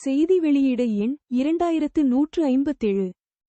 செய்தி வெளியீடு எண் 2157.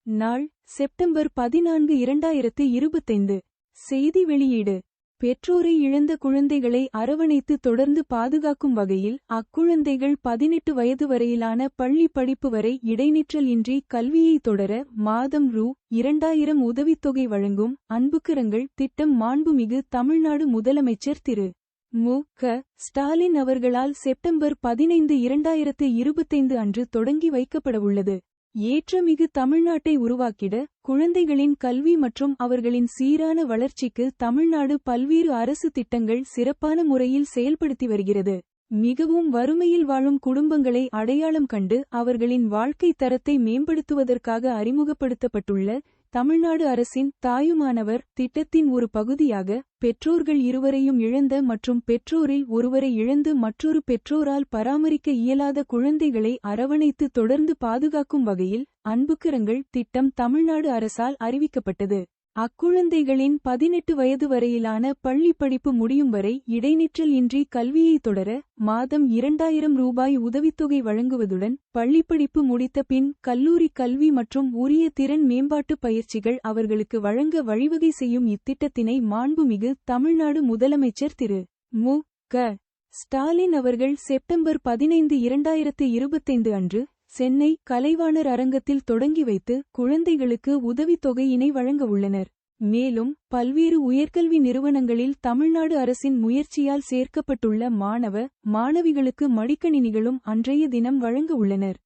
நாள் செப்டம்பர் 14 2025. செய்தி வெளியீடு. பெற்றோரை இழந்த குழந்தைகளை அரவணைத்து தொடர்ந்து பாதுகாக்கும் வகையில் அக்குழந்தைகள் 18 வயது வரையிலான பள்ளி படிப்பு வரை இடைநிற்றல் இன்றி கல்வியை தொடர மாதம் ரூ. 2000 உதவித்தொகை வழங்கும் அன்புக்கரங்கள் திட்டம் மாண்புமிகு தமிழ்நாடு முதலமைச்சர் திரு. மு. க. ஸ்டாலின் அவர்களால் செப்டம்பர் 15 2025 அன்று தொடங்கி வைக்கப்படவுள்ளது. ஏற்றமிகு தமிழ்நாட்டை உருவாக்கிட குழந்தைகளின் கல்வி மற்றும் அவர்களின் சீரான வளர்ச்சிக்கு தமிழ்நாடு பல்வேறு அரசு திட்டங்கள் சிறப்பான முறையில் செயல்படுத்தி வருகிறது. மிகவும் வறுமையில் வாழும் குடும்பங்களை அடையாளம் கண்டு அவர்களின் வாழ்க்கை தரத்தை மேம்படுத்துவதற்காக அறிமுகப்படுத்தப்பட்டுள்ள தமிழ்நாடு அரசின் தாயுமானவர் திட்டத்தின் ஒரு பகுதியாக பெற்றோர்கள் இருவரையும் இழந்த மற்றும் பெற்றோரில் ஒருவரை இழந்து மற்றொரு பெற்றோரால் பராமரிக்க இயலாத குழந்தைகளை அரவணைத்து தொடர்ந்து பாதுகாக்கும் வகையில் அன்புக்கரங்கள் திட்டம் தமிழ்நாடு அரசால் அறிவிக்கப்பட்டது. அக்குழந்தைகளின் 18 வயது வரையிலான பள்ளி படிப்பு முடியும் வரை இடைநிற்றல் இன்றி கல்வியை தொடர மாதம் ரூ. 2000 உதவித்தொகை வழங்குவதுடன் பள்ளிப்படிப்பு முடித்த பின் கல்லூரி கல்வி மற்றும் உரிய திறன் மேம்பாட்டு பயிற்சிகள் அவர்களுக்கு வழங்க வழிவகை செய்யும் இத்திட்டத்தினை மாண்புமிகு தமிழ்நாடு முதலமைச்சர் திரு. மு. க. ஸ்டாலின் அவர்கள் செப்டம்பர் 15 2025 அன்று சென்னை கலைவாணர் அரங்கத்தில் தொடங்கி வைத்து குழந்தைகளுக்கு உதவித்தொகையினை வழங்கவுள்ளனர். மேலும் பல்வேறு உயர்கல்வி நிறுவனங்களில் தமிழ்நாடு அரசின் முயற்சியால் சேர்க்கப்பட்டுள்ள மாணவ மாணவிகளுக்கு மடிக்கணினிகளும் அன்றைய தினம் வழங்க உள்ளனர்.